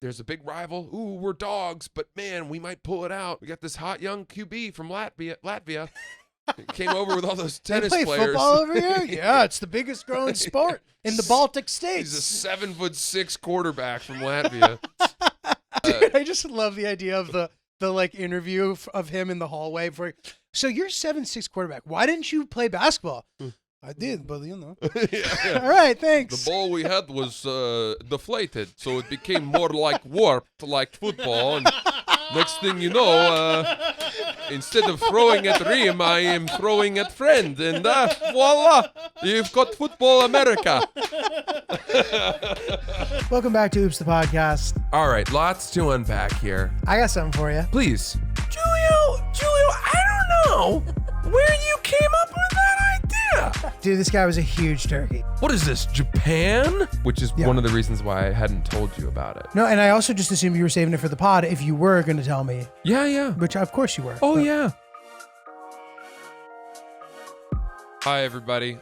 there's a big rival. Ooh, we're dogs, but man, we might pull it out. We got this hot young QB from Latvia. Came over with all those tennis they play players. Football over here? Yeah, it's the biggest growing sport in the Baltic states. He's a 7'6" quarterback from Latvia. Dude, I just love the idea of the like interview of him in the hallway. So you're 7'6" quarterback. Why didn't you play basketball? I did, but you know. Yeah. All right, thanks. The ball we had was deflated, so it became more like warped, like football. And next thing you know, instead of throwing at rim, I am throwing at friend. And voila, you've got Football America. Welcome back to Oops the Podcast. All right, lots to unpack here. I got something for you. Please. Julio, I don't know where you came up with that idea. Dude, this guy was a huge turkey. What is this, Japan? Which is Yeah. one of the reasons why I hadn't told you about it. No, and I also just assumed you were saving it for the pod if you were going to tell me, Yeah. which of course you were. Oh, But- yeah. Hi, everybody.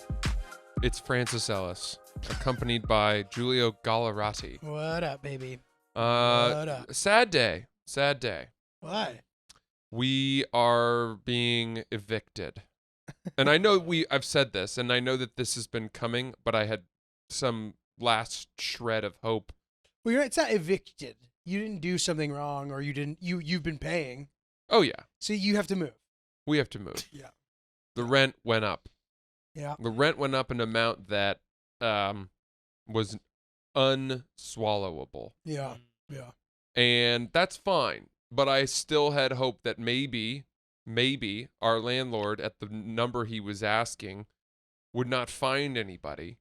It's Francis Ellis, accompanied by Giulio Gallerati. What up, baby? What up? Sad day. Why? We are being evicted. And I know I've said this, and I know that this has been coming, but I had some last shred of hope. Well, it's not evicted. You didn't do something wrong, or you've been paying. Oh, yeah. So you have to move. We have to move. Yeah. The rent went up. Yeah. The rent went up an amount that was unswallowable. Yeah. Yeah. And that's fine. But I still had hope that maybe our landlord at the number he was asking would not find anybody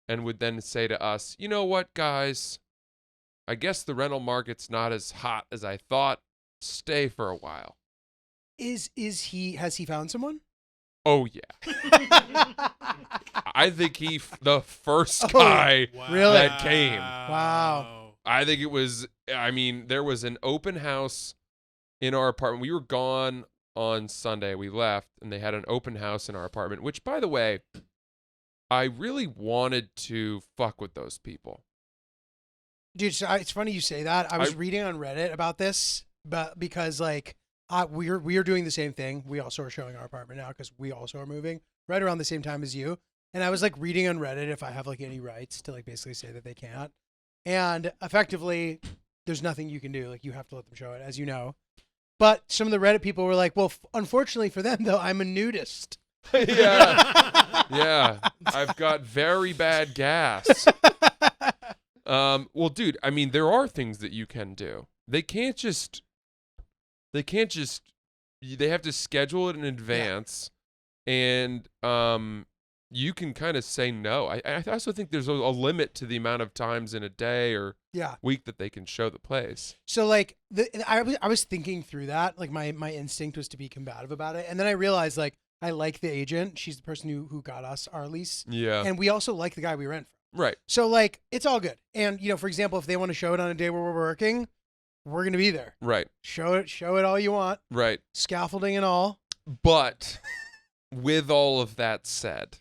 and would then say to us, you know what, guys, I guess the rental market's not as hot as I thought. Stay for a while. Has he found someone? Oh, yeah. I think the first guy Really? that came. Wow. I think it was, there was an open house in our apartment. We were gone on Sunday. We left, and they had an open house in our apartment, which, by the way, I really wanted to fuck with those people. Dude, so it's funny you say that. I was reading on Reddit about this, but because we are doing the same thing. We also are showing our apartment now because we also are moving right around the same time as you. And I was like reading on Reddit if I have like any rights to like basically say that they can't. And effectively, there's nothing you can do. Like you have to let them show it, as you know. But some of the Reddit people were like, well, unfortunately for them, though, I'm a nudist. Yeah. I've got very bad gas. Well, dude, there are things that you can do. They have to schedule it in advance, and you can kind of say no. I also think there's a limit to the amount of times in a day or week that they can show the place. So like I was thinking through that. Like my instinct was to be combative about it, and then I realized like I like the agent. She's the person who got us our lease. Yeah, and we also like the guy we rent from. Right. So like it's all good. And for example, if they want to show it on a day where we're working, we're gonna be there. Right. Show it all you want. Right. Scaffolding and all. But with all of that said,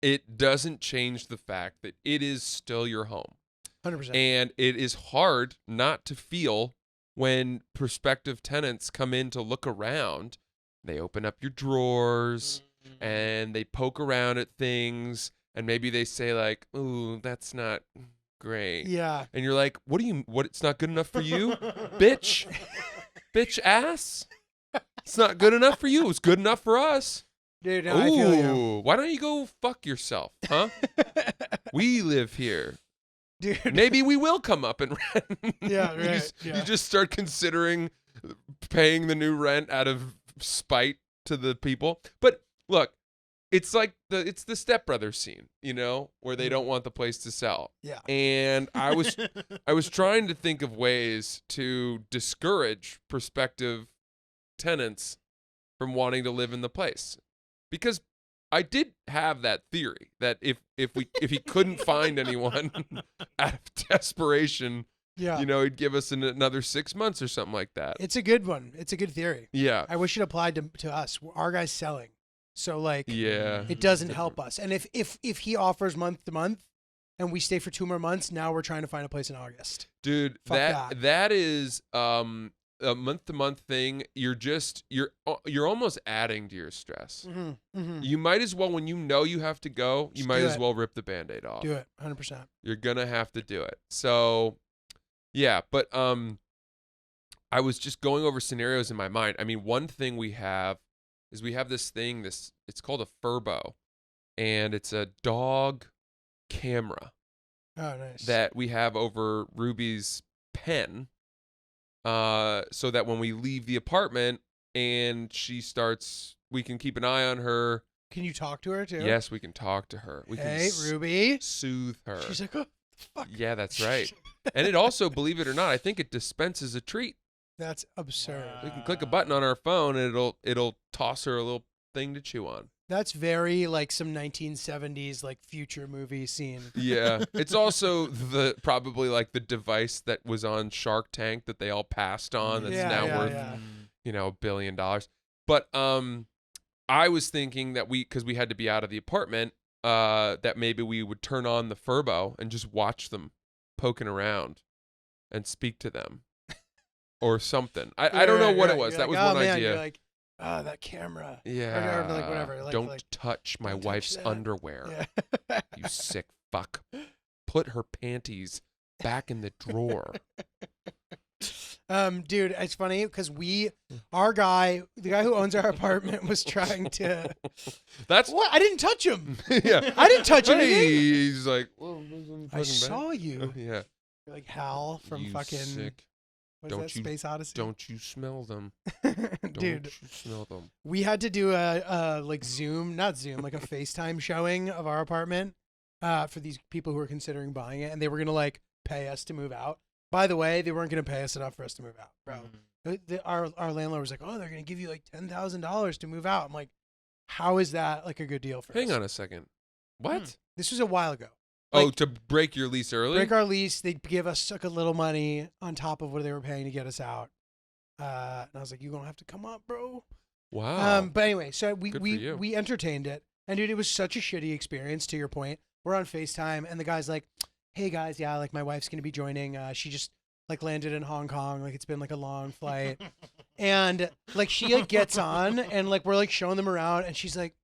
it doesn't change the fact that it is still your home. 100%. And it is hard not to feel when prospective tenants come in to look around. They open up your drawers and they poke around at things, and maybe they say like, "Ooh, that's not great." Yeah. And you're like, "What it's not good enough for you, bitch? Bitch ass? It's not good enough for you. It's good enough for us." Dude, no, I feel you. Why don't you go fuck yourself, huh? We live here. Dude. Maybe we will come up and rent. Yeah, right. You just start considering paying the new rent out of spite to the people. But look, it's like it's the Step Brothers scene, where they don't want the place to sell. Yeah. And I was trying to think of ways to discourage prospective tenants from wanting to live in the place. Because I did have that theory that if he couldn't find anyone out of desperation, he'd give us another 6 months or something like that. It's a good one. It's a good theory. Yeah. I wish it applied to us. Our guy's selling. So like it doesn't help us. And if he offers month to month, and we stay for 2 more months. Now we're trying to find a place in August. Dude, Fuck that is a month-to-month thing. You're almost adding to your stress. You might as well, when you know you have to go, you might as well rip the Band-Aid off. Do it, 100%. You're gonna have to do it. So, yeah, but I was just going over scenarios in my mind. I mean, one thing we have is this thing. It's called a Furbo, and it's a dog camera. Oh, nice. That we have over Ruby's pen, so that when we leave the apartment and we can keep an eye on her. Can you talk to her too? Yes, we can talk to her. We can Ruby, soothe her. She's like, oh, fuck. Yeah, that's right. And it also, believe it or not, I think it dispenses a treat. That's absurd. We can click a button on our phone and it'll toss her a little thing to chew on. That's very like some 1970s like future movie scene. Yeah. It's also probably like the device that was on Shark Tank that they all passed on that's now worth $1 billion. But I was thinking that because we had to be out of the apartment, that maybe we would turn on the Furbo and just watch them poking around and speak to them or something. I don't know what it was. You're that like, was one idea. You're like, oh, that camera. Yeah. Or like whatever. Don't touch my wife's underwear. Yeah. You sick fuck. Put her panties back in the drawer. Dude, it's funny because the guy who owns our apartment was trying to. That's what? I didn't touch him. Yeah. I didn't touch anything. He's like, well, I saw you. Yeah. You're like Hal from you fucking. Sick. Space Odyssey? Don't you smell them? Dude, don't you smell them? We had to do a like like a FaceTime showing of our apartment for these people who were considering buying it, and they were gonna like pay us to move out. By the way, they weren't gonna pay us enough for us to move out, bro. Our landlord was like, "Oh, they're gonna give you like $10,000 to move out." I'm like, "How is that like a good deal for us?" Hang on a second. What? This was a while ago. Like, to break your lease early? Break our lease. They'd give us like a little money on top of what they were paying to get us out. And I was like, "You're gonna have to come up, bro." Wow. But anyway, so we entertained it, and dude, it was such a shitty experience. To your point, we're on FaceTime, and the guy's like, "Hey guys, yeah, like my wife's gonna be joining. She just like landed in Hong Kong. Like it's been like a long flight, and like she like gets on, and like we're like showing them around, and she's like,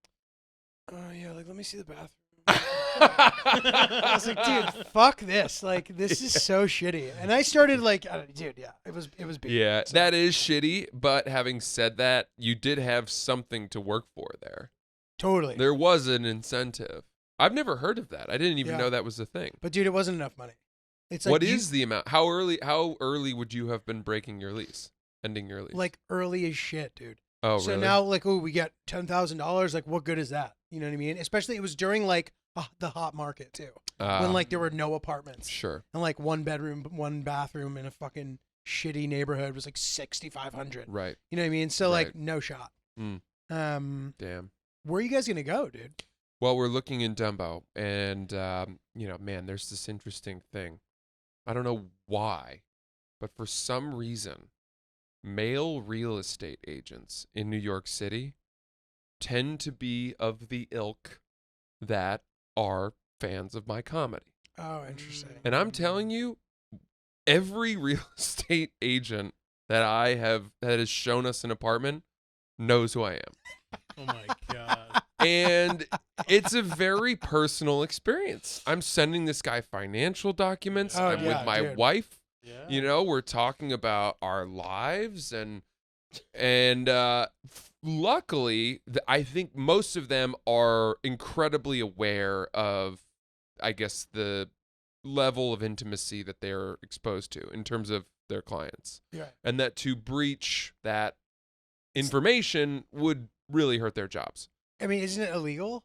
oh yeah, like let me see the bathroom." I was like, dude, fuck this. Like, this is so shitty. And I started like, dude, yeah, it was big. Yeah, so. That is shitty. But having said that, you did have something to work for there. Totally. There was an incentive. I've never heard of that. I didn't even know that was a thing. But dude, it wasn't enough money. It's like what is the amount? How early would you have been breaking your lease, ending your lease? Like early as shit, dude. Oh, so really? So now, like, we get $10,000. Like, what good is that? You know what I mean? Especially, it was during like the hot market too, when like there were no apartments. Sure. And like 1 bedroom, 1 bathroom in a fucking shitty neighborhood was like $6,500. Right. You know what I mean? So like no shot. Damn. Where are you guys gonna go, dude? Well, we're looking in Dumbo, and man, there's this interesting thing. I don't know why, but for some reason, male real estate agents in New York City tend to be of the ilk that are fans of my comedy. Oh, interesting. And I'm telling you, every real estate agent that has shown us an apartment knows who I am. Oh my God. And it's a very personal experience. I'm sending this guy financial documents. I'm with my wife. Yeah. You know, we're talking about our lives and luckily, I think most of them are incredibly aware of, I guess, the level of intimacy that they're exposed to in terms of their clients. Yeah. And that to breach that information would really hurt their jobs. I mean, isn't it illegal?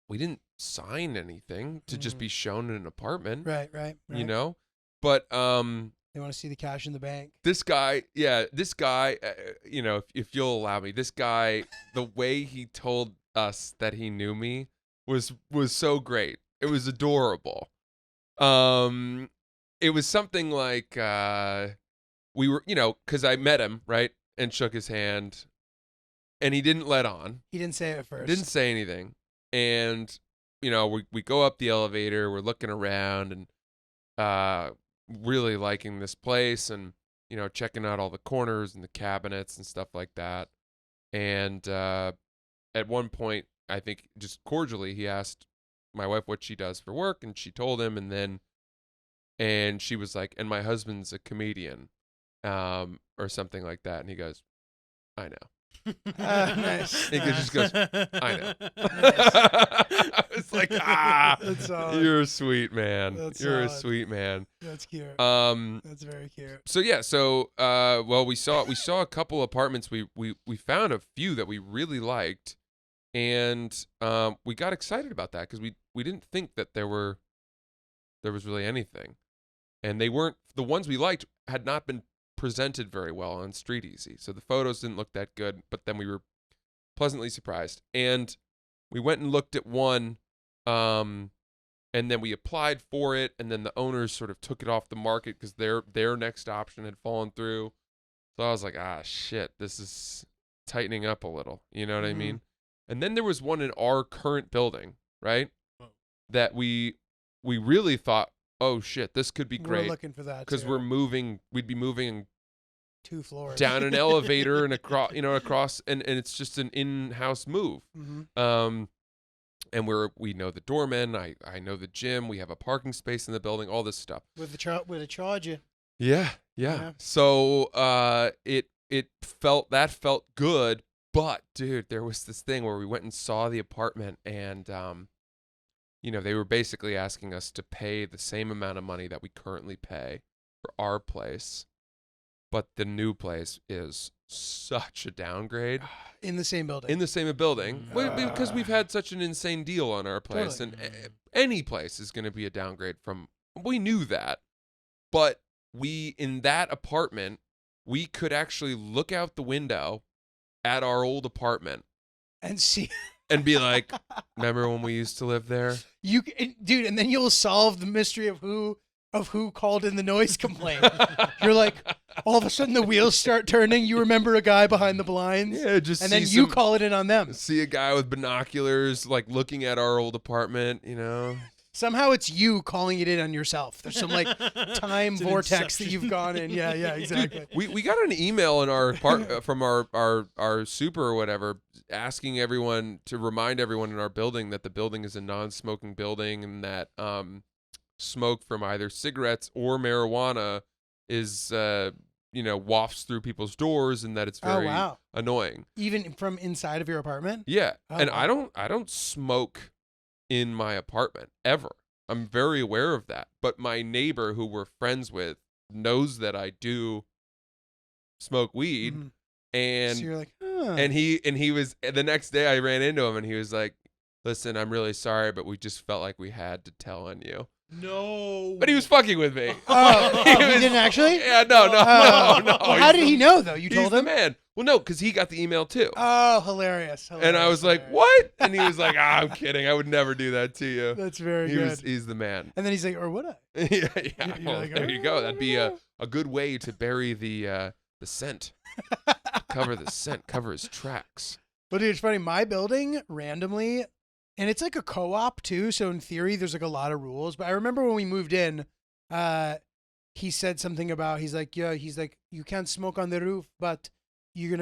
We didn't sign anything to just be shown in an apartment. Right. You know? But they want to see the cash in the bank. This guy, if you'll allow me, this guy, the way he told us that he knew me was so great. It was adorable. It was something like we were, because I met him, right, and shook his hand, and he didn't let on. He didn't say it at first. Didn't say anything, and we go up the elevator, we're looking around and really liking this place and, checking out all the corners and the cabinets and stuff like that. And at one point, I think just cordially, he asked my wife what she does for work, and she told him, and she was like, and my husband's a comedian, or something like that. And he goes, I know. Nice. He just goes, I know. I was like, That's solid. you're a sweet man. That's You're a solid. sweet man. That's cute. That's very cute. So yeah, well, we saw a couple apartments. We found a few that we really liked, and we got excited about that because we didn't think that there was really anything, and they weren't, the ones we liked had not been presented very well on Street Easy, so the photos didn't look that good. But then we were pleasantly surprised, and we went and looked at one, and then we applied for it, and then the owners sort of took it off the market because their next option had fallen through. So I was like, shit, this is tightening up a little, you know what I mean? And then there was one in our current building, right, that we really thought, oh shit, this could be great. We're looking for that because we'd be moving 2 floors down an elevator and across, and it's just an in-house move. And we know the doorman, I know the gym, we have a parking space in the building, all this stuff with a charger. Yeah. So it felt good, but dude, there was this thing where we went and saw the apartment, and they were basically asking us to pay the same amount of money that we currently pay for our place, but the new place is such a downgrade. In the same building. Because we've had such an insane deal on our place, Totally. and any place is going to be a downgrade from. We knew that, but in that apartment, we could actually look out the window at our old apartment and see. And be like, remember when we used to live there? Dude, and then you'll solve the mystery of who called in the noise complaint. You're like, all of a sudden the wheels start turning. You remember a guy behind the blinds. Yeah, and then you call it in on them. See a guy with binoculars, like looking at our old apartment, Somehow it's you calling it in on yourself. There's some like time vortex that you've gone in. Yeah, exactly. Dude, we got an email in our from our super or whatever, asking everyone to remind everyone in our building that the building is a non-smoking building, and that smoke from either cigarettes or marijuana is wafts through people's doors, and that it's very annoying. Even from inside of your apartment? Yeah. I don't smoke in my apartment ever. I'm very aware of that. But my neighbor who we're friends with knows that I do smoke weed. And so you're like, and he was, the next day I ran into him and he was like, listen, I'm really sorry, but we just felt like we had to tell on you. No. But he was fucking with me. He didn't actually? Yeah, no. Well, how did he know, though? You told him? The man. Well, no, because he got the email, too. Oh, hilarious. And I was like, what? And he was like, I'm kidding. I would never do that to you. That's very good. He's the man. And then he's like, or would I? Yeah. Well, like, there you go. That'd be a good way to bury the scent. Cover the scent. Cover his tracks. But dude, it's funny. My building, randomly, and it's like a co-op too, so in theory, there's like a lot of rules. But I remember when we moved in, he said something about, he's like, you can't smoke on the roof, but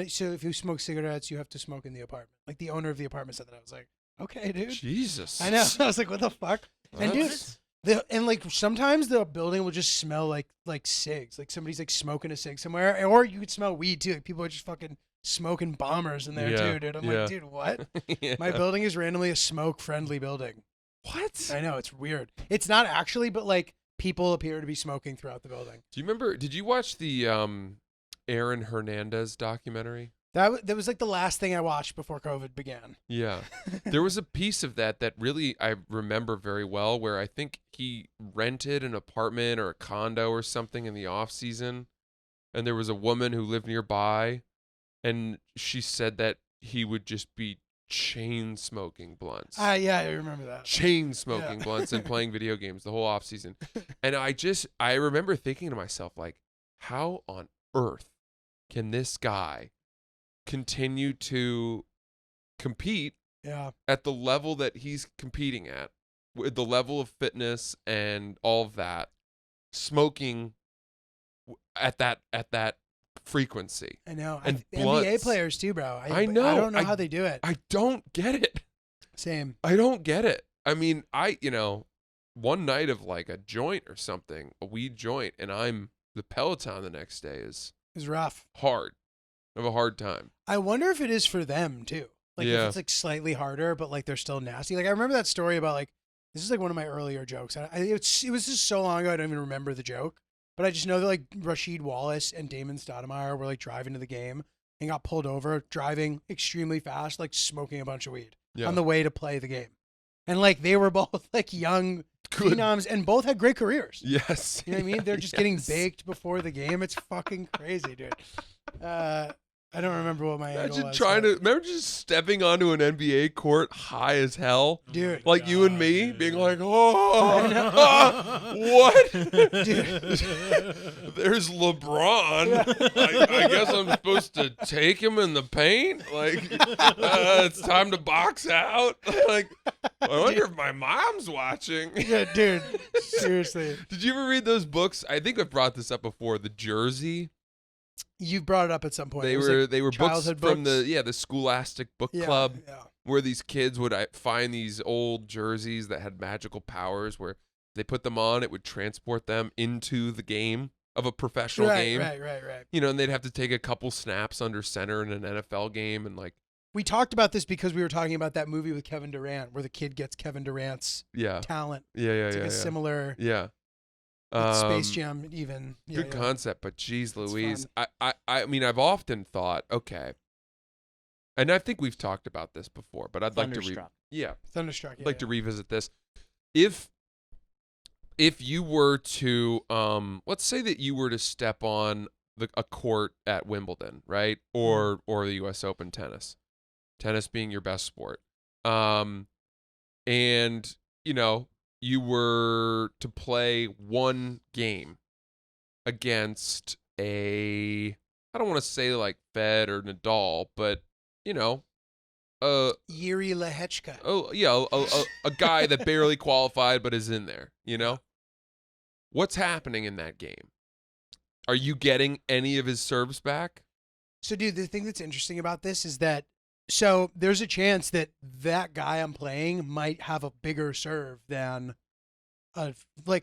so if you smoke cigarettes, you have to smoke in the apartment. Like the owner of the apartment said that. I was like, okay, dude. Jesus. I know. I was like, what the fuck? And dude, and like sometimes the building will just smell like cigs. Like somebody's like smoking a cig somewhere, or you could smell weed too. Like people are just fucking smoking bombers in there too, dude. I'm like, dude, what? Yeah. My building is randomly a smoke-friendly building. What? I know, it's weird. It's not actually, but like people appear to be smoking throughout the building. Did you watch the Aaron Hernandez documentary? That was like the last thing I watched before COVID began. Yeah. There was a piece of that really I remember very well, where I think he rented an apartment or a condo or something in the off season, and there was a woman who lived nearby, and she said that he would just be chain smoking blunts. Yeah, I remember that. Chain smoking blunts and playing video games the whole off season. And I remember thinking to myself, like, how on earth can this guy continue to compete at the level that he's competing at, with the level of fitness and all of that, smoking at that frequency. I know. And NBA players too, bro. I know. I don't know how they do it. I don't get it. Same. I don't get it. I mean, one night of like a joint or something, a weed joint, and I'm the Peloton the next day is rough. hard. I have a hard time. I wonder if it is for them too. Like if Yeah. it's like slightly harder, but like they're still nasty. Like I remember that story about like, this is like one of my earlier jokes. It was just so long ago I don't even remember the joke. But I just know that like Rasheed Wallace and Damon Stoudemire were like driving to the game and got pulled over, driving extremely fast, like smoking a bunch of weed on the way to play the game. And like they were both like young phenoms and both had great careers. Yes. You know what I mean? They're just getting baked before the game. It's fucking crazy, dude. I don't remember what my angle was. Remember just stepping onto an NBA court high as hell? Dude. Like you and me being like, what? Dude. There's LeBron. I guess I'm supposed to take him in the paint? Like, it's time to box out? Like, I wonder if my mom's watching. Yeah, dude. Seriously. Did you ever read those books? I think I've brought this up before. The Jersey. You brought it up at some point. They were books from the Scholastic Book Club, where these kids would find these old jerseys that had magical powers, where they put them on, it would transport them into the game of a professional game. Right. You know, and they'd have to take a couple snaps under center in an NFL game, and like. We talked about this because we were talking about that movie with Kevin Durant, where the kid gets Kevin Durant's talent. It's like a similar. Yeah. Space Jam even. Good concept, but geez Louise. I mean, I've often thought, okay, and I think we've talked about this before, but I'd like to Thunderstruck. I'd like to revisit this. If you were to let's say that you were to step on a court at Wimbledon, right? Or the US Open tennis being your best sport. And you were to play one game against I don't want to say like Fed or Nadal, but Yuri Lehechka. Oh yeah, a guy that barely qualified but is in there. What's happening in that game? Are you getting any of his serves back? So, dude, the thing that's interesting about this is that there's a chance that guy I'm playing might have a bigger serve than definitely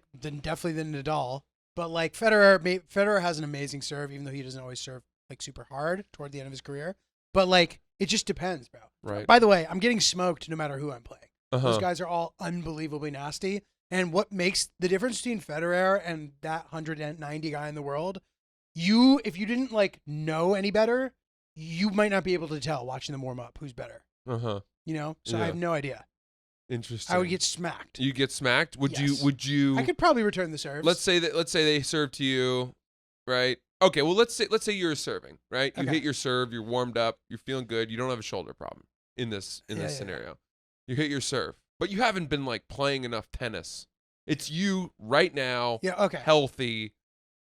than Nadal. But like Federer has an amazing serve, even though he doesn't always serve like super hard toward the end of his career. But like it just depends, bro. Right. By the way, I'm getting smoked no matter who I'm playing. Uh-huh. Those guys are all unbelievably nasty. And what makes the difference between Federer and that 190 guy in the world, if you didn't like know any better, you might not be able to tell watching them warm up who's better. Uh-huh. So I have no idea. Interesting. I would get smacked. You get smacked? Would Yes. you I could probably return the serves. Let's say they serve to you, right? Okay, well let's say you're serving, right? You hit your serve, you're warmed up, you're feeling good, you don't have a shoulder problem in this scenario. You hit your serve. But you haven't been like playing enough tennis. It's you right now, healthy,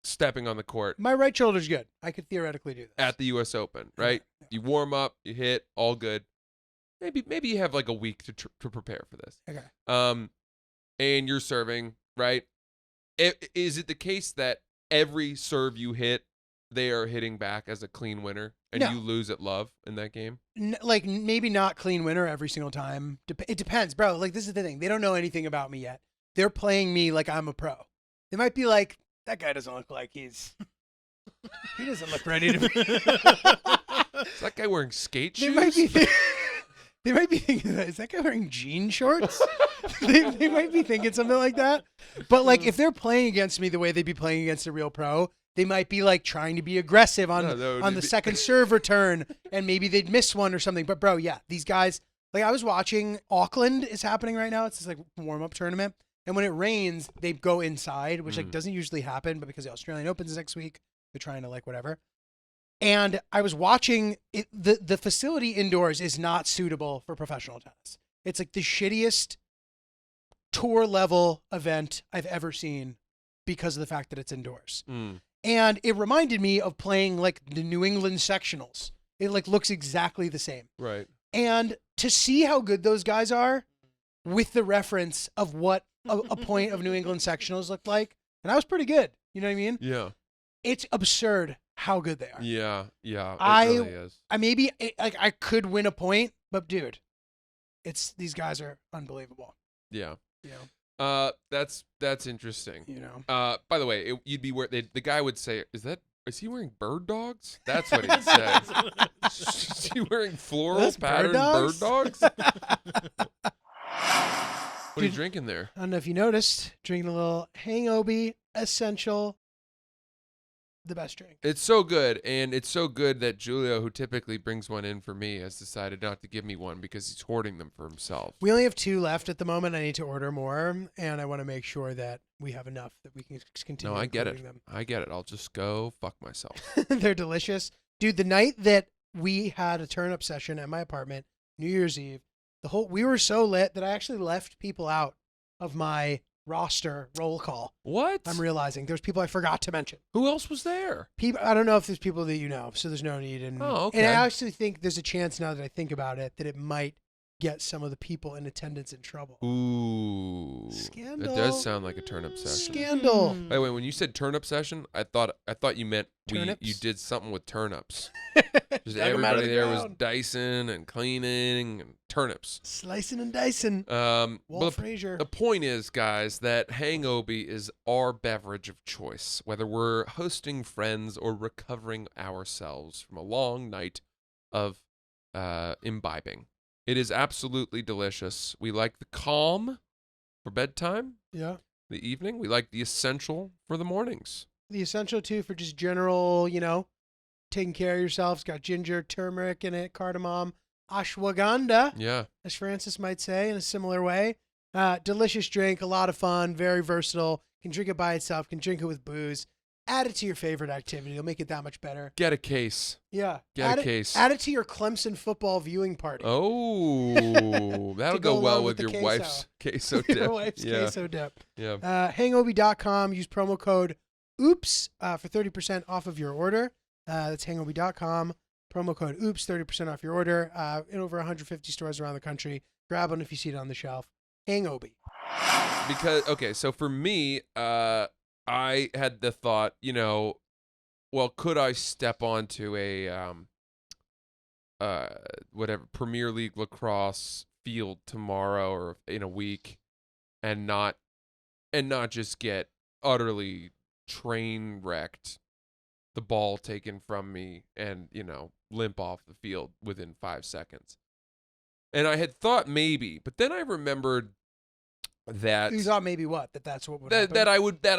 stepping on the court. My right shoulder's good. I could theoretically do this. At the US Open, right? Yeah. You warm up, you hit, all good. Maybe you have like a week to prepare for this. Okay. And you're serving, right? Is it the case that every serve you hit, they are hitting back as a clean winner, and you lose at love in that game? Like maybe not clean winner every single time. It depends, bro. Like this is the thing. They don't know anything about me yet. They're playing me like I'm a pro. They might be like, that guy doesn't look like he doesn't look ready to be. Is that guy wearing skate shoes? They might be thinking, is that guy wearing jean shorts? they might be thinking something like that. But like if they're playing against me the way they'd be playing against a real pro, they might be like trying to be aggressive on the second serve return, and maybe they'd miss one or something. But bro, these guys, like I was watching, Auckland is happening right now. It's this like warm-up tournament. And when it rains, they go inside, which like doesn't usually happen, but because the Australian Open's next week, they're trying to like whatever. And I was watching it, the facility indoors is not suitable for professional tennis. It's like the shittiest tour level event I've ever seen because of the fact that it's indoors. And it reminded me of playing like the New England sectionals. It like looks exactly the same. Right. And to see how good those guys are with the reference of what a point of New England sectionals looked like, and I was pretty good. You know what I mean? Yeah. It's absurd how good they are. Yeah. It really is. I could win a point, but dude, these guys are unbelievable. Yeah. You know? That's interesting. You know. By the way, you'd be the guy would say, is he wearing bird dogs? That's what he'd say. Is he wearing floral patterned bird dogs? What are you drinking there? I don't know if you noticed, drinking a little Hangobi Essential, the best drink. It's so good, and it's so good that Julio, who typically brings one in for me, has decided not to give me one because he's hoarding them for himself. We only have 2 left at the moment. I need to order more, and I want to make sure that we have enough that we can continue. No, I get it. Them. I get it. I'll just go fuck myself. They're delicious. Dude, the night that we had a turnip session at my apartment, New Year's Eve, we were so lit that I actually left people out of my roster roll call. What? I'm realizing there's people I forgot to mention. Who else was there? People, I don't know if there's people that you know, so there's no need. And, okay. And I actually think there's a chance now that I think about it that it might get some of the people in attendance in trouble. Ooh. Scandal. It does sound like a turnip session. Scandal. By the way, when you said turnip session, I thought you meant you did something with turnips. Just everybody there was dicing and cleaning and turnips. Slicing and dicing. Walt Frazier. The point is, guys, that Hangobi is our beverage of choice, whether we're hosting friends or recovering ourselves from a long night of imbibing. It is absolutely delicious. We like the calm for bedtime. Yeah. The evening. We like the essential for the mornings. The essential, too, for just general, taking care of yourself. It's got ginger, turmeric in it, cardamom, ashwagandha. Yeah. As Francis might say in a similar way. Delicious drink, a lot of fun, very versatile. Can drink it by itself, can drink it with booze. Add it to your favorite activity. It'll make it that much better. Get a case. Yeah. Get a case. Add it to your Clemson football viewing party. Oh, that'll go well with your wife's queso dip. Your wife's queso dip. Yeah. Hangobi.com. Use promo code OOPS for 30% off of your order. That's hangobi.com. Promo code OOPS, 30% off your order. In over 150 stores around the country. Grab one if you see it on the shelf. Hangobi. So for me, I had the thought, could I step onto a Premier League lacrosse field tomorrow or in a week and not just get utterly train wrecked, the ball taken from me and, limp off the field within 5 seconds. And I had thought maybe, but then I remembered that you thought maybe what? That's what would happen? that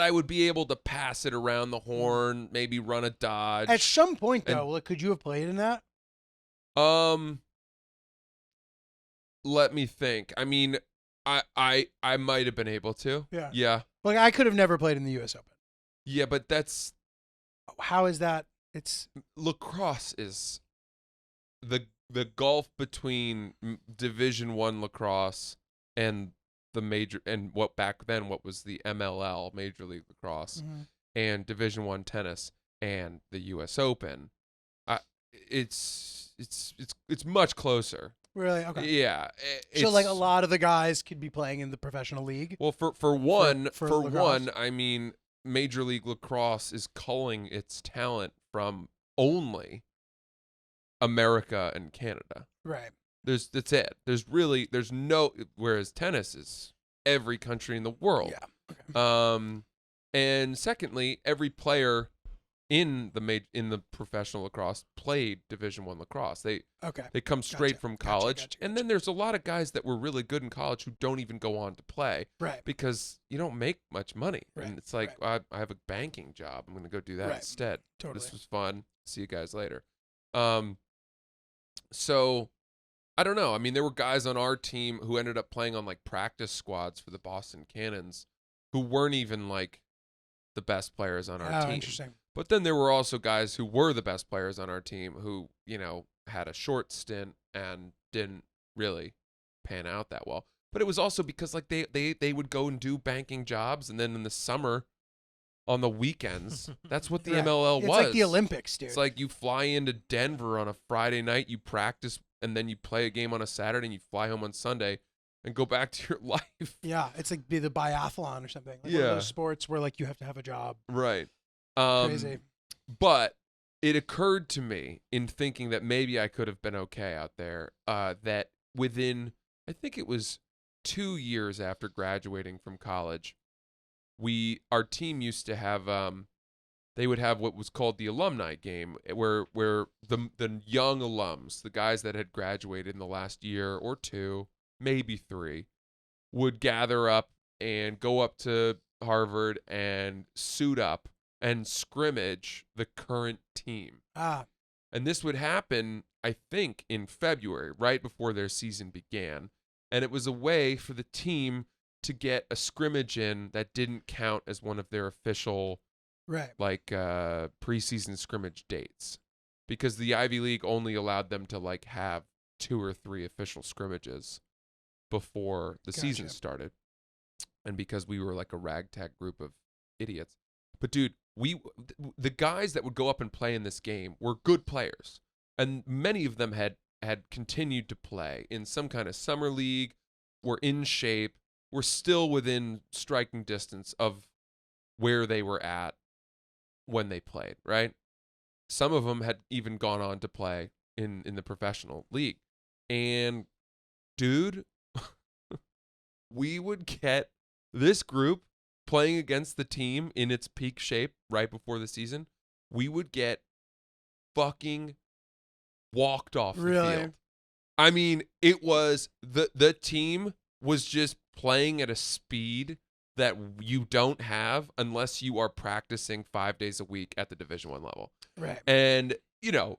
I would be able to pass it around the horn, maybe run a dodge. At some point though, could you have played in that? Let me think. I mean, I might have been able to. Yeah. Yeah. Like I could have never played in the US Open. Yeah, but that's how is that? It's lacrosse is the gulf between Division I lacrosse and the major and what was the MLL, Major League Lacrosse, and Division I tennis and the US Open. It's much closer. Really? Okay. Yeah. So like a lot of the guys could be playing in the professional league. Well, for one, lacrosse. I mean, Major League Lacrosse is culling its talent from only America and Canada. Right. That's it. There's no, whereas tennis is every country in the world. Yeah. Okay. And secondly, every player in the professional lacrosse played Division I lacrosse. They come straight from college. And then there's a lot of guys that were really good in college who don't even go on to play. Right. Because you don't make much money. Right. And it's like, I have a banking job. I'm going to go do that instead. Totally. This was fun. See you guys later. So I don't know. I mean, there were guys on our team who ended up playing on like practice squads for the Boston Cannons who weren't even like the best players on our team. Interesting. But then there were also guys who were the best players on our team who, had a short stint and didn't really pan out that well. But it was also because like they would go and do banking jobs, and then in the summer on the weekends, that's what the MLL was. It's like the Olympics, dude. It's like you fly into Denver on a Friday night, you practice and then you play a game on a Saturday and you fly home on Sunday and go back to your life. Yeah, it's like the biathlon or something. Like one Yeah. of those sports where like you have to have a job. Right. Crazy. But it occurred to me in thinking that maybe I could have been okay out there, that within, I think it was 2 years after graduating from college, our team used to have, they would have what was called the alumni game, where the young alums, the guys that had graduated in the last year or two, maybe 3, would gather up and go up to Harvard and suit up and scrimmage the current team. And this would happen, I think, in February, right before their season began. And it was a way for the team to get a scrimmage in that didn't count as one of their official preseason scrimmage dates, because the Ivy League only allowed them to like have 2 or 3 official scrimmages before the season started. And because we were like a ragtag group of idiots. But dude, the guys that would go up and play in this game were good players, and many of them had continued to play in some kind of summer league, were in shape, were still within striking distance of where they were at when they played, right? Some of them had even gone on to play in the professional league. And dude, we would get this group playing against the team in its peak shape right before the season. We would get fucking walked off the field. I mean, it was the team was just playing at a speed that you don't have unless you are practicing 5 days a week at the Division I level. Right. And,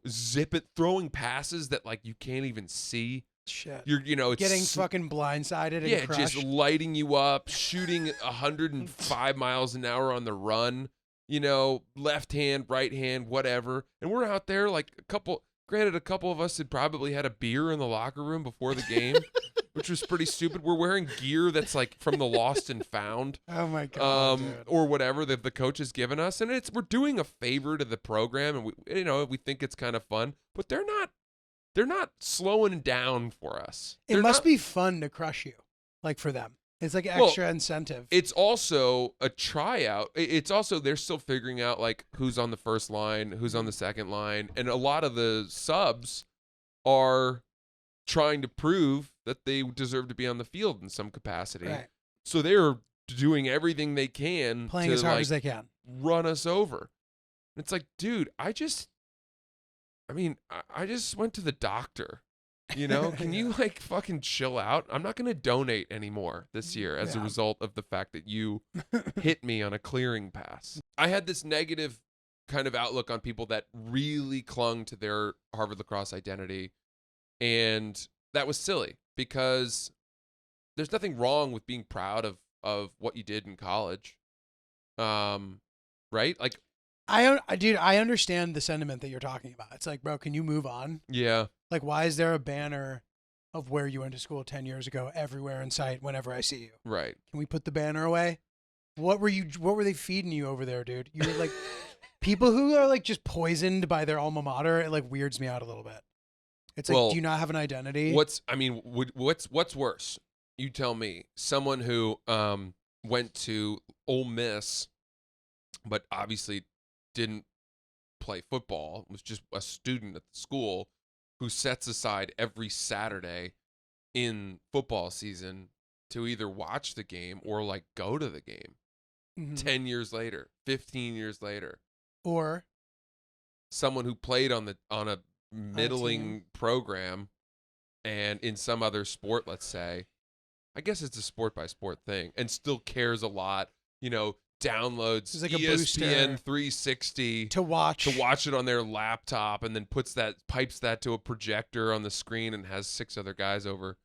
zip it, throwing passes that like you can't even see. Shit. It's getting fucking blindsided and crushed. Just lighting you up, shooting 105 miles an hour on the run, left hand, right hand, whatever. And we're out there like a couple of us had probably had a beer in the locker room before the game, which was pretty stupid. We're wearing gear that's like from the Lost and Found. Oh my God. Dude. Or whatever that the coach has given us. And we're doing a favor to the program, and we think it's kind of fun, but they're not slowing down for us. It must be fun to crush you, like for them. It's like extra incentive. It's also a tryout. It's also, they're still figuring out like who's on the first line, who's on the second line. And a lot of the subs are trying to prove that they deserve to be on the field in some capacity. Right. So they're doing everything they can playing to as hard as they can. Run us over. It's like, dude, I just went to the doctor. Can you like fucking chill out? I'm not going to donate anymore this year as a result of the fact that you hit me on a clearing pass. I had this negative kind of outlook on people that really clung to their Harvard lacrosse identity. And that was silly, because there's nothing wrong with being proud of what you did in college. Right? Like, I understand the sentiment that you're talking about. It's like, bro, can you move on? Yeah. Like, why is there a banner of where you went to school 10 years ago everywhere in sight whenever I see you? Right. Can we put the banner away? What were they feeding you over there, dude? You were like, people who are like just poisoned by their alma mater, it like weirds me out a little bit. It's like, do you not have an identity? What's worse? You tell me. Someone who went to Ole Miss, but obviously didn't play football, was just a student at the school, who sets aside every Saturday in football season to either watch the game or like go to the game. 10 years later, 15 years later. Or someone who played on a middling program and in some other sport, let's say, I guess it's a sport by sport thing, and still cares a lot, downloads like ESPN 360 to watch it on their laptop, and then pipes that to a projector on the screen and has 6 other guys over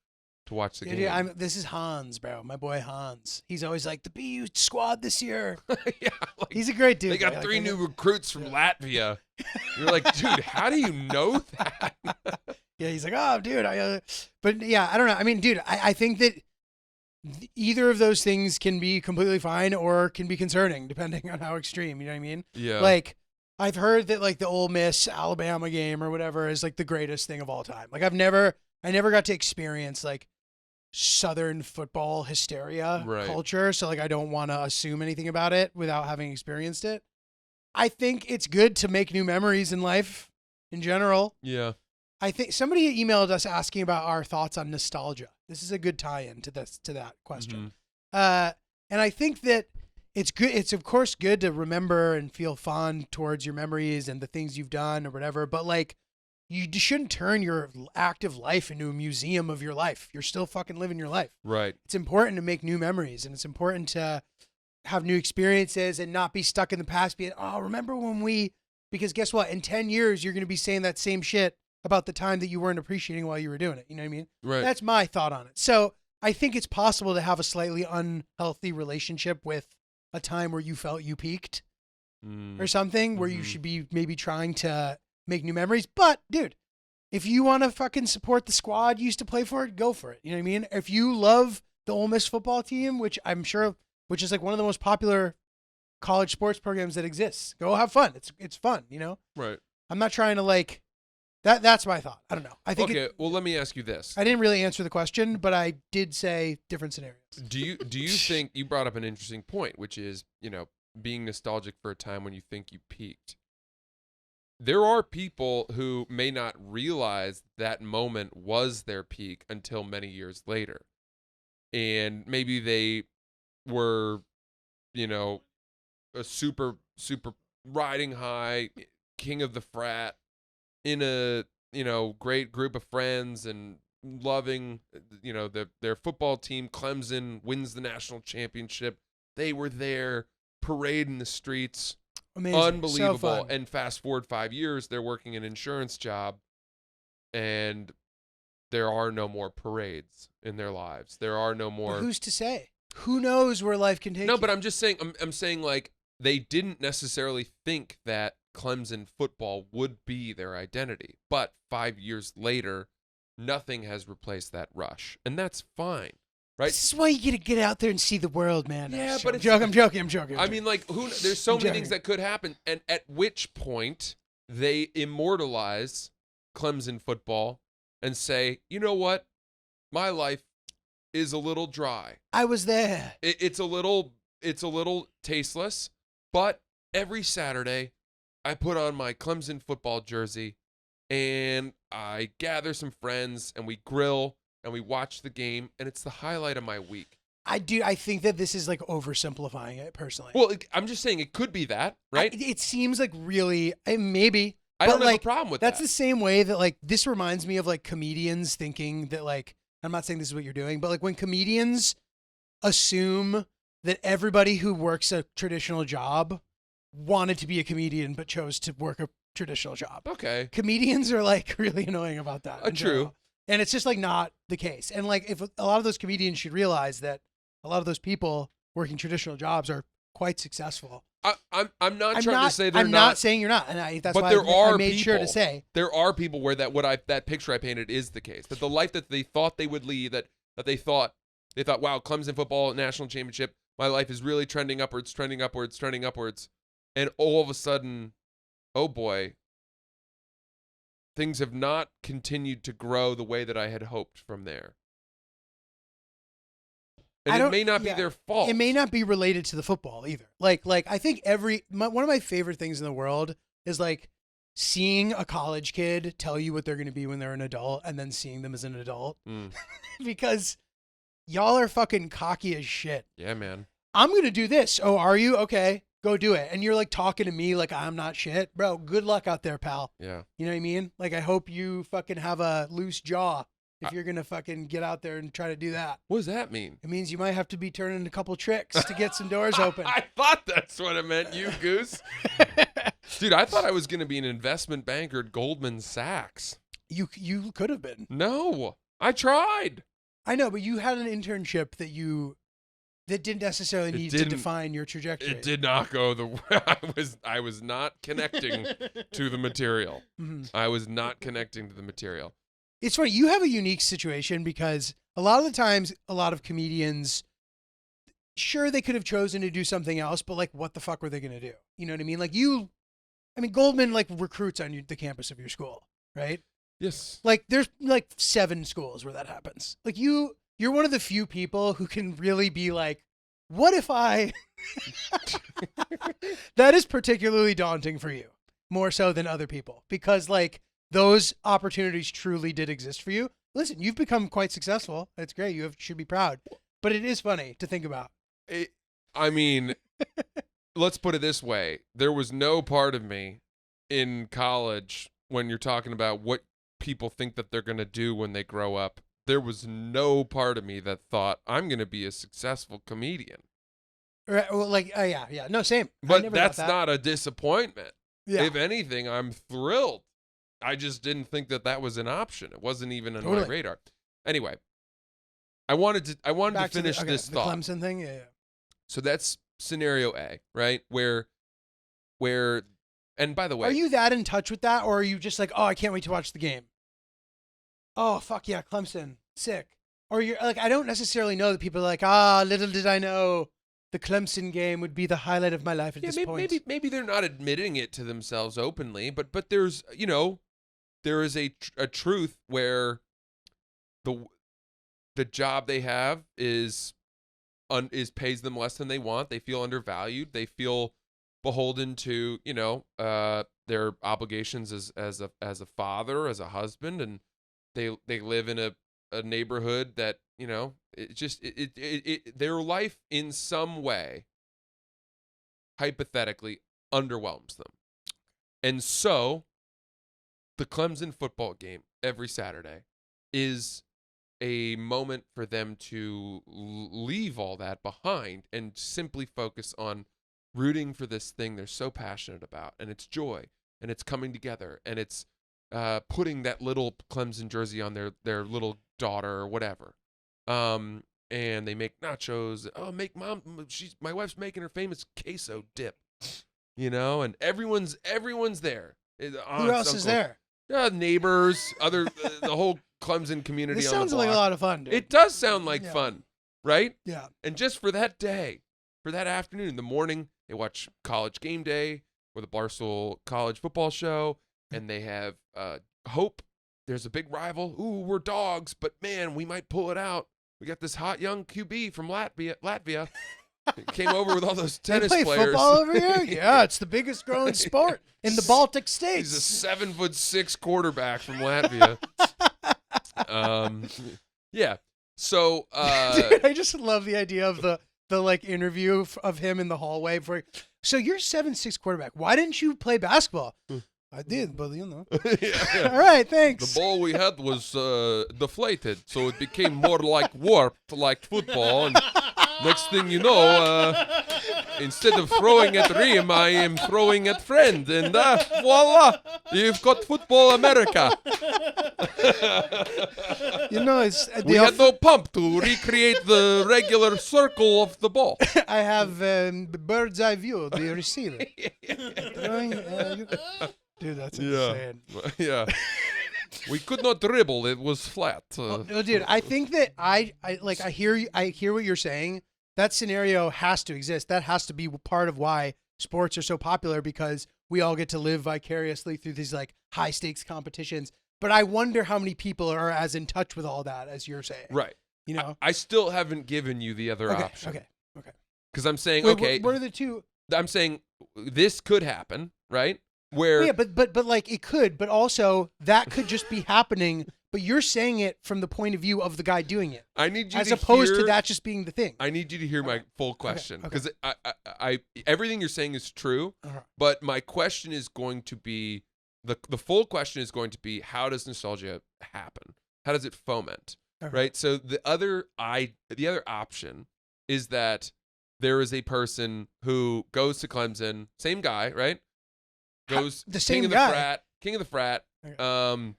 to watch the game. This is Hans, bro. My boy Hans. He's always like, the BU squad this year. Yeah, like, he's a great dude. They got 3 new recruits from Latvia. You're like, dude, how do you know that? Yeah, he's like, oh, dude. But yeah, I don't know. I mean, dude, I think that either of those things can be completely fine or can be concerning, depending on how extreme. You know what I mean? Yeah. Like, I've heard that like the Ole Miss Alabama game or whatever is like the greatest thing of all time. Like I never got to experience like Southern football hysteria culture. So like I don't want to assume anything about it without having experienced it. I think it's good to make new memories in life in general. Yeah. I think somebody emailed us asking about our thoughts on nostalgia. This is a good tie-in to that question. And I think that it's good. It's of course good to remember and feel fond towards your memories and the things you've done or whatever. But like, you shouldn't turn your active life into a museum of your life. You're still fucking living your life. Right. It's important to make new memories, and it's important to have new experiences and not be stuck in the past. Being, oh, remember when we? Because guess what? In 10 years, you're going to be saying that same shit about the time that you weren't appreciating while you were doing it. You know what I mean? Right. That's my thought on it. So I think it's possible to have a slightly unhealthy relationship with a time where you felt you peaked or something, where you should be maybe trying to make new memories. But dude, if you want to fucking support the squad you used to play for, go for it. You know what I mean? If you love the Ole Miss football team, which I'm sure, which is like one of the most popular college sports programs that exists, go have fun. It's fun, you know? Right. I'm not trying to like that's my thought. I don't know. I think okay. Well, let me ask you this. I didn't really answer the question, but I did say different scenarios. Do you think you brought up an interesting point, which is, you know, being nostalgic for a time when you think you peaked. There are people who may not realize that moment was their peak until many years later. And maybe they were, you know, a super riding high, king of the frat, in a, you know, great group of friends and loving, you know, their football team. Clemson wins the national championship. They were there, parade in the streets. Amazing. Unbelievable. So fun. And fast forward 5 years, they're working an insurance job, and there are no more parades in their lives. There are no more. But who's to say? Who knows where life can take you? No, but I'm just saying, I'm saying like they didn't necessarily think that Clemson football would be their identity. But 5 years later, nothing has replaced that rush. And that's fine. Right? This is why you gotta get out there and see the world, man. Yeah, but I'm joking. I mean, like, there's so many things that could happen, and at which point they immortalize Clemson football and say, you know what, my life is a little dry. I was there. It's a little tasteless, but every Saturday I put on my Clemson football jersey and I gather some friends and we grill. And we watch the game, and it's the highlight of my week. I think that this is like oversimplifying it personally. Well, I'm just saying it could be that, right? It seems like really, maybe. I don't have a problem with that. That's the same way that like this reminds me of like comedians thinking that like, I'm not saying this is what you're doing, but like when comedians assume that everybody who works a traditional job wanted to be a comedian but chose to work a traditional job. Okay. Comedians are like really annoying about that. True. And it's just like not the case. And like if a lot of those comedians should realize that a lot of those people working traditional jobs are quite successful. I'm not trying to say they're I'm not saying you're not. And that's why I made sure to say. There are people where that picture I painted is the case. That the life that they thought they would lead, that they thought, wow, Clemson football national championship, my life is really trending upwards. And all of a sudden, oh boy, things have not continued to grow the way that I had hoped from there. And it may not be their fault. It may not be related to the football either. Like I think one of my favorite things in the world is like seeing a college kid tell you what they're going to be when they're an adult and then seeing them as an adult. Because y'all are fucking cocky as shit. Yeah, man. I'm going to do this. Oh, are you? Okay. Go do it. And you're like talking to me like I'm not shit. Bro, good luck out there, pal. Yeah. You know what I mean? Like I hope you fucking have a loose jaw if you're going to fucking get out there and try to do that. What does that mean? It means you might have to be turning a couple tricks to get some doors open. I thought that's what it meant, you goose. Dude, I thought I was going to be an investment banker at Goldman Sachs. You could have been. No, I tried. I know, but you had an internship that didn't necessarily need to define your trajectory. It did not go the way I was not connecting to the material. Mm-hmm. I was not connecting to the material. It's funny. You have a unique situation because a lot of the times, a lot of comedians, sure, they could have chosen to do something else, but like, what the fuck were they going to do? You know what I mean? Like I mean, Goldman like recruits on the campus of your school, right? Yes. Like there's like 7 schools where that happens. Like you're one of the few people who can really be like, what if I that is particularly daunting for you, more so than other people, because like those opportunities truly did exist for you. Listen, you've become quite successful. That's great. Should be proud. But it is funny to think about. I mean, let's put it this way. There was no part of me in college when you're talking about what people think that they're going to do when they grow up. There was no part of me that thought I'm going to be a successful comedian. Right, well, like, yeah. No, same. But that's not a disappointment. Yeah. If anything, I'm thrilled. I just didn't think that was an option. It wasn't even on my radar. Anyway, I wanted to finish this thought. The Clemson thing, yeah. So that's scenario A, right? Where, and by the way, are you that in touch with that, or are you just like, oh, I can't wait to watch the game? Oh, fuck yeah, Clemson, sick. Or you're like, I don't necessarily know that people are like, little did I know the Clemson game would be the highlight of my life at this point. Maybe they're not admitting it to themselves openly, but there's, there is a truth where the job they have is pays them less than they want. They feel undervalued. They feel beholden to, their obligations as a father, as a husband, and they live in a neighborhood that, their life in some way hypothetically underwhelms them. And so the Clemson football game every Saturday is a moment for them to leave all that behind and simply focus on rooting for this thing they're so passionate about, and it's joy, and it's coming together, and it's putting that little Clemson jersey on their little daughter or whatever. And they make nachos. Oh, my wife's making her famous queso dip, and everyone's there. Who else is there? Neighbors, the whole Clemson community. This on the sounds block. like a lot of fun, dude. It does sound like fun, right? Yeah. And just for that day, for that afternoon, in the morning, they watch College Game Day or the Barstool College Football Show, and they have hope. There's a big rival. Ooh, we're dogs, but man, we might pull it out. We got this hot young QB from Latvia. Came over with all those tennis they play players. Football over here? Yeah, it's the biggest growing sport in the Baltic states. He's a 7'6" quarterback from Latvia. Yeah. So dude, I just love the idea of the like interview of him in the hallway. So you're 7'6" quarterback. Why didn't you play basketball? I did, but yeah. All right, thanks. The ball we had was deflated, so it became more like warped, like football. And next thing you know, instead of throwing at rim, I am throwing at friend, and voila, you've got Football America. We had no pump to recreate the regular circle of the ball. I have bird's eye view, the receiver. Dude, that's insane. Yeah. We could not dribble. It was flat. Dude, I think that I hear what you're saying. That scenario has to exist. That has to be part of why sports are so popular, because we all get to live vicariously through these like high stakes competitions. But I wonder how many people are as in touch with all that as you're saying. Right. I still haven't given you the other option. Okay. Because I'm saying, Wait, what are the two? I'm saying this could happen, right? Where yeah, but like it could, but also that could just be happening. But you're saying it from the point of view of the guy doing it. I need you as to opposed to that just being the thing. I need you to hear my full question, because Okay. I everything you're saying is true, but my question is going to be the full question is going to be, how does nostalgia happen? How does it foment? Right? So the other option is that there is a person who goes to Clemson, same guy, right? Goes the same king of the frat. Okay.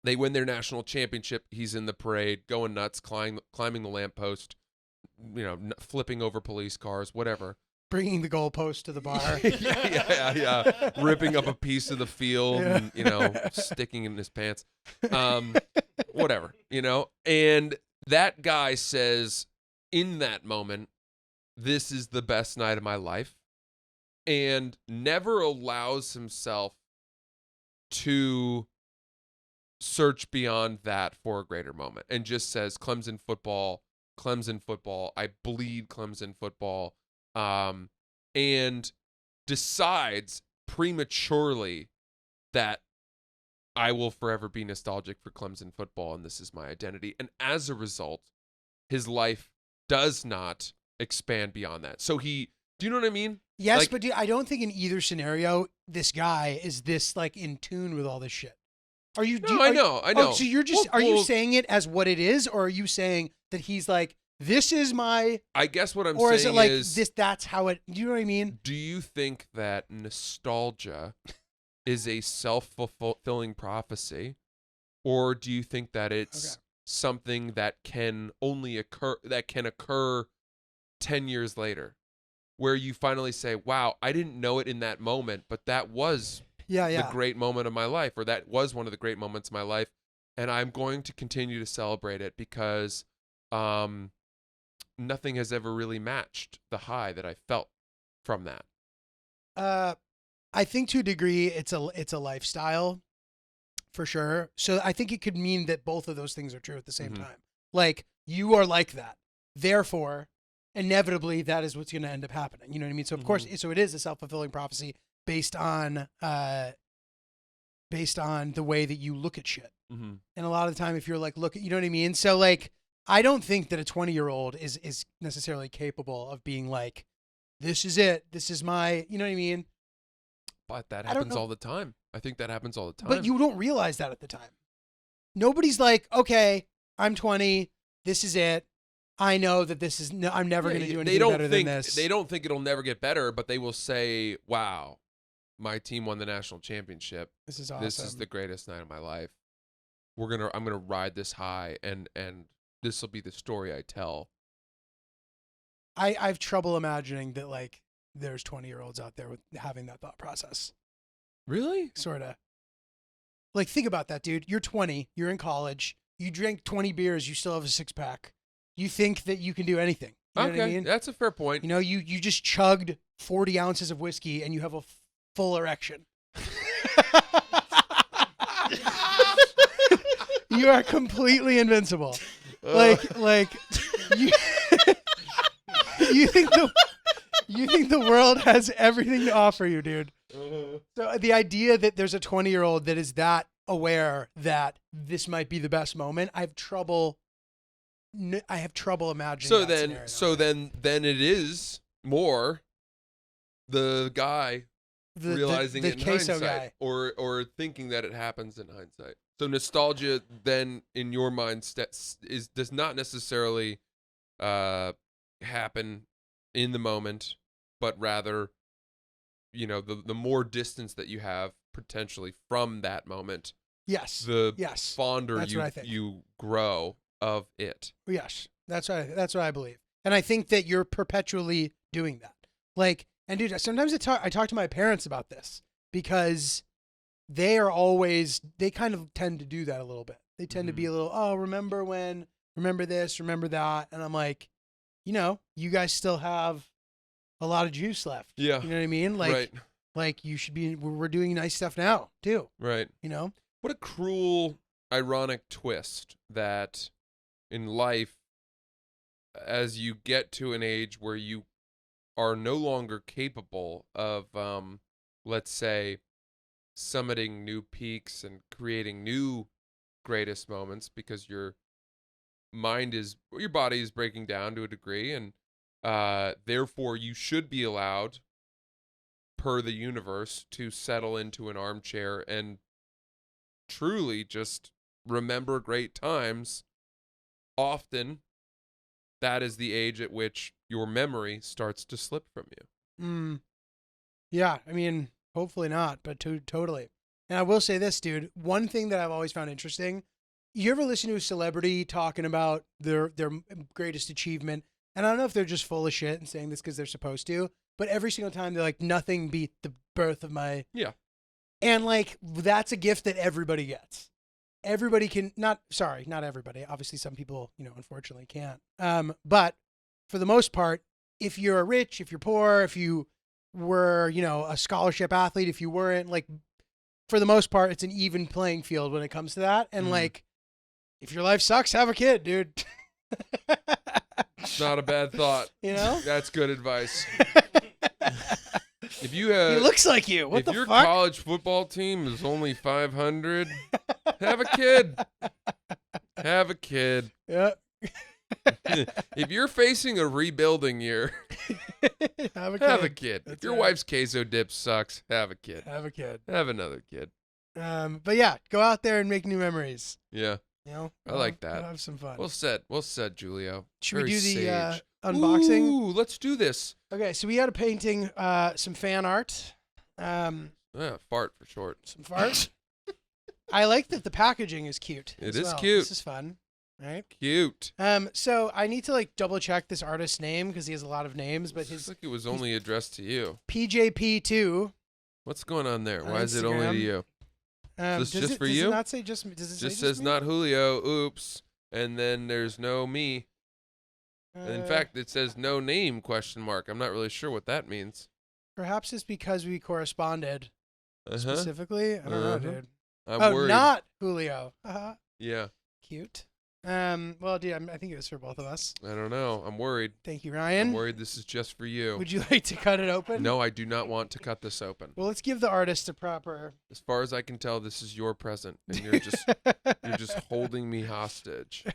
They win their national championship. He's in the parade, going nuts, climbing the lamppost, flipping over police cars, whatever. Bringing the goalpost to the bar. yeah. Ripping up a piece of the field and, sticking in his pants. Whatever, And that guy says in that moment, this is the best night of my life. and never allows himself to search beyond that for a greater moment, and just says Clemson football, I bleed Clemson football, and decides prematurely that I will forever be nostalgic for Clemson football, and this is my identity. And as a result, his life does not expand beyond that. So do you know what I mean? Yes, Like, but dude, I don't think in either scenario this guy is this like in tune with all this shit. Are you? No, I know. Oh, so you're just are you well, saying it as what it is, or are you saying that he's like, this is my? I guess what I'm or saying is it like is this? That's how it. Do you know what I mean? do you think that nostalgia is a self-fulfilling prophecy, or do you think that it's something that can occur 10 years later, where you finally say, wow, I didn't know it in that moment, but that was the great moment of my life, or that was one of the great moments of my life, and I'm going to continue to celebrate it because nothing has ever really matched the high that I felt from that. I think to a degree it's a lifestyle, for sure. So I think it could mean that both of those things are true at the same time. Like, you are like that, therefore, inevitably that is what's going to end up happening. You know what I mean? So of course, so it is a self-fulfilling prophecy based on the way that you look at shit. And a lot of the time, if you're like, you know what I mean? So like, I don't think that a 20-year-old is necessarily capable of being like, this is it. This is my, you know what I mean? But that happens all the time. I think that happens all the time. But you don't realize that at the time. Nobody's like, okay, I'm 20. This is it. I know that this is, I'm never going to do anything better than this. They don't think it'll never get better, but they will say, wow, my team won the national championship. This is awesome. This is the greatest night of my life. I'm going to ride this high, and this will be the story I tell. I've trouble imagining that like there's 20-year-olds out there with having that thought process. Really? Sort of. Like, think about that, dude. You're 20. You're in college. You drink 20 beers. You still have a six-pack. You think that you can do anything. You know what I mean? That's a fair point. You know, you just chugged 40 ounces of whiskey and you have a full erection. You are completely invincible. Like you, you think the world has everything to offer you, dude. So the idea that there's a 20-year-old that is that aware that this might be the best moment, I have trouble imagining. Then it is more the guy realizing the it in Caso hindsight, guy. or thinking that it happens in hindsight. So nostalgia then in your mind does not necessarily happen in the moment, but rather, you know, the more distance that you have potentially from that moment, the fonder you grow of it. Yes, that's what I believe, and I think that you're perpetually doing that. Like, and dude, sometimes I talk to my parents about this because they kind of tend to do that a little bit. They tend to be a little, remember when, remember this, remember that, and I'm like, you know, you guys still have a lot of juice left. Yeah, you know what I mean? Like, right. Like you should be. We're doing nice stuff now too. Right. You know. What a cruel, ironic twist that in life, as you get to an age where you are no longer capable of, let's say, summiting new peaks and creating new greatest moments because your body is breaking down to a degree, and therefore you should be allowed, per the universe, to settle into an armchair and truly just remember great times. Often that is the age at which your memory starts to slip from you. Yeah, I mean, hopefully not, but totally. And I will say this, dude, one thing that I've always found interesting, you ever listen to a celebrity talking about their greatest achievement? And I don't know if they're just full of shit and saying this because they're supposed to, but every single time they're like, nothing beat the birth of my... Yeah. And like, that's a gift that everybody gets. Everybody can, not everybody. Obviously some people, you know, unfortunately can't. But for the most part, if you're rich, if you're poor, if you were, a scholarship athlete, if you weren't, like, for the most part, it's an even playing field when it comes to that. And like, if your life sucks, have a kid, dude. It's not a bad thought. That's good advice. If you he looks like you. What the fuck? If your college football team is only 500, have a kid. Have a kid. Yeah. If you're facing a rebuilding year, have a kid. If your wife's queso dip sucks, have a kid. Have a kid. Have another kid. But yeah, go out there and make new memories. Yeah. I like that. Have some fun. Well said, Julio. Should Very we do the sage. unboxing? Ooh, let's do this. Okay, so we had a painting, some fan art. Fart for short. Some fart. I like that the packaging is cute. It is cute. This is fun. Right? Cute. So I need to like double check this artist's name because he has a lot of names, but looks like it was only addressed to you. PJP2. What's going on there? On Why is it only to you? Is this just for you? Does it not say just? Does it just say says me? not Julio. Oops. And then there's no me. And in fact, it says no name ? I'm not really sure what that means. Perhaps it's because we corresponded specifically. I don't know, dude. I'm worried. Not Julio. Yeah. Cute. Well, dude, I think it was for both of us. I don't know. I'm worried. Thank you, Ryan. I'm worried this is just for you. Would you like to cut it open? No, I do not want to cut this open. Well, let's give the artist a proper. As far as I can tell, this is your present, and you're just holding me hhostage.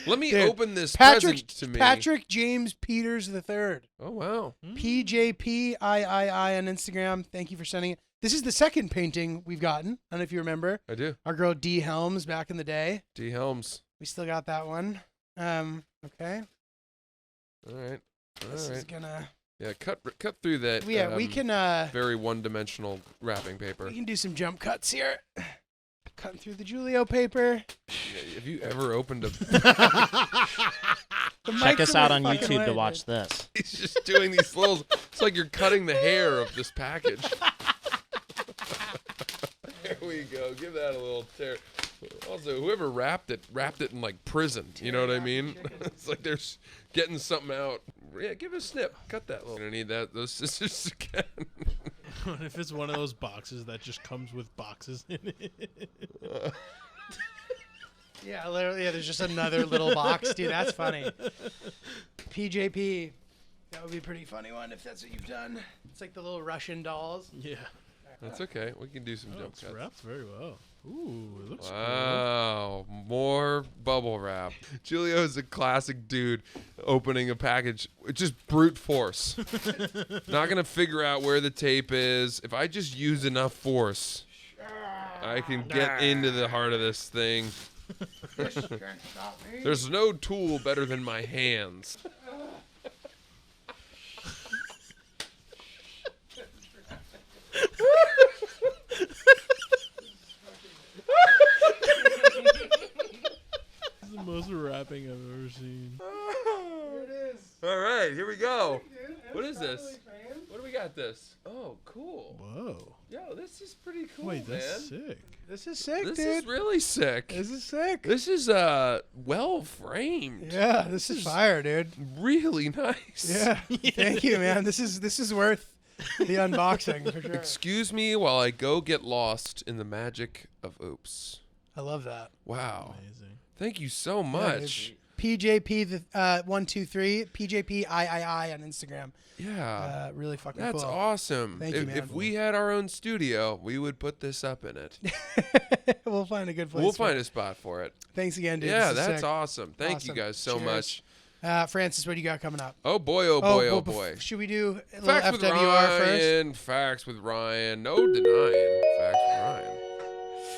Let me open this present to me. Patrick James Peters III. Oh, wow. PJPIII on Instagram. Thank you for sending it. This is the second painting we've gotten. I don't know if you remember. I do. Our girl D. Helms back in the day. D. Helms. We still got that one. Okay. All right. This is gonna. Yeah, cut through that. Yeah, we can. Very one-dimensional wrapping paper. We can do some jump cuts here. Cutting through the Julio paper. Yeah, have you ever opened a? Check us out on YouTube to watch this. He's just doing these little. It's like you're cutting the hair of this package. There we go. Give that a little tear. Also, whoever wrapped it in like prison. You know what I mean? It's like they're getting something out. Yeah, give it a snip. Cut that little. I need those scissors again. What if it's one of those boxes that just comes with boxes in it? Yeah, literally. Yeah, there's just another little box, dude. That's funny. PJP. That would be a pretty funny one if that's what you've done. It's like the little Russian dolls. Yeah. That's okay. We can do some jump It's cuts. wrapped very well. Ooh, it looks Wow, more bubble wrap. Julio's a classic dude opening a package. It's just brute force. Not going to figure out where the tape is. If I just use enough force, I can get into the heart of this thing. There's no tool better than my hands. This is the most wrapping I've ever seen. Here it is. All right, here we go. Dude, What is this? finally framed. What do we got this? Oh, cool. Whoa. Yo, this is pretty cool, Wait, that's man. sick. This is sick, This dude. is really sick. This is sick. This is well framed. Yeah, this is fire, dude. Really nice. Yeah. Thank you, man. This is worth the unboxing for sure. Excuse me while I go get lost in the magic of oops. I love that. Wow. Amazing. Thank you so Yeah, much. PJP the 123 PJP III on Instagram. Yeah. Really fucking That's cool. awesome. Thank you, if, man. if we had our own studio, we would put this up in it. We'll find a good place. We'll for find it. a spot for it. Thanks again, dude. Yeah, This is that's sick. awesome. Thank you Awesome. guys so Cheers. much. Francis, what do you got coming up? Oh boy, oh boy, oh well, boy. Should we do a little Facts with FWR first? Ryan. Facts with Ryan. No denying. Facts with Ryan.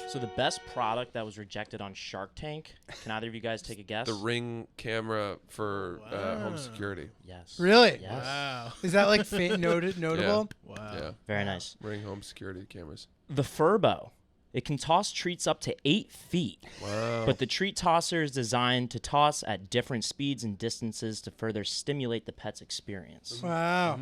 So the best product that was rejected on Shark Tank. Can either of you guys take a guess? The Ring camera for home Wow. security. Yes. Really? Yes. Wow. Is that like notable? Wow. Yeah. Very nice. Ring home security cameras. The Furbo. It can toss treats up to 8 feet, Wow. but the treat tosser is designed to toss at different speeds and distances to further stimulate the pet's experience. Wow.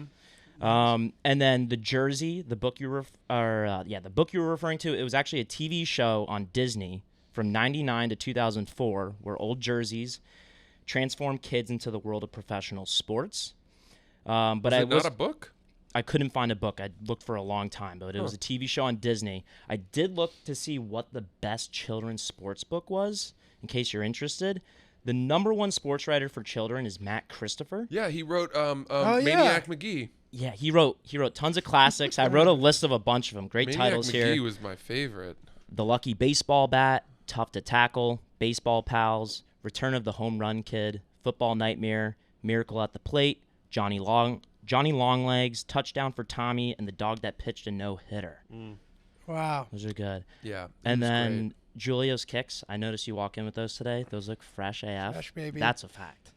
And then the Jersey, the book you were referring to, it was actually a TV show on Disney from '99 to 2004, where old jerseys transform kids into the world of professional sports. But not a book? I couldn't find a book. I looked for a long time, but it was a TV show on Disney. I did look to see what the best children's sports book was, in case you're interested. The number one sports writer for children is Matt Christopher. Yeah, he wrote yeah. Maniac McGee. Yeah, he wrote tons of classics. I wrote a list of a bunch of them. Great Maniac titles McGee here. was my favorite. The Lucky Baseball Bat, Tough to Tackle, Baseball Pals, Return of the Home Run Kid, Football Nightmare, Miracle at the Plate, Johnny Longlegs, Touchdown for Tommy, and The Dog That Pitched a No-Hitter. Wow. Those are good. Yeah. And then Julio's Kicks. I noticed you walk in with those today. Those look fresh AF. Fresh, baby. That's a fact.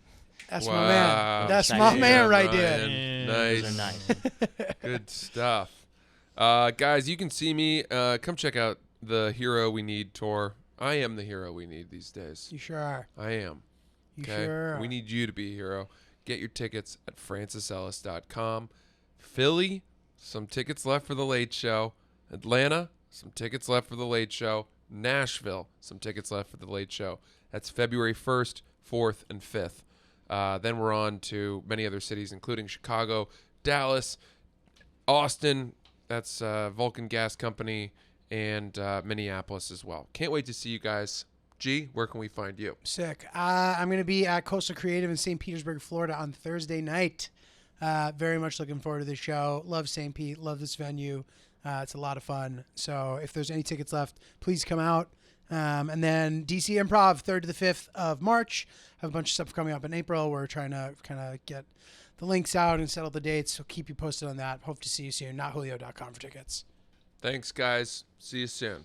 That's Wow. my man. That's Yeah, my man right Ryan. there. Nice. Those are nice. Good stuff. Guys, you can see me. Come check out the Hero We Need tour. I am the hero we need these days. You sure are. I am. You Okay? sure are. We need you to be a hero. Get your tickets at francisellis.com. Philly, some tickets left for the Late Show. Atlanta, some tickets left for the Late Show. Nashville, some tickets left for the Late Show. That's February 1st, 4th, and 5th. Then we're on to many other cities, including Chicago, Dallas, Austin. That's Vulcan Gas Company, and Minneapolis as well. Can't wait to see you guys. G, where can we find you? Sick. I'm going to be at Coastal Creative in St. Petersburg, Florida on Thursday night. Very much looking forward to this show. Love St. Pete. Love this venue. It's a lot of fun. So if there's any tickets left, please come out. And then DC Improv, 3rd to the 5th of March. Have a bunch of stuff coming up in April. We're trying to kind of get the links out and settle the dates. So keep you posted on that. Hope to see you soon. NotJulio.com for tickets. Thanks, guys. See you soon.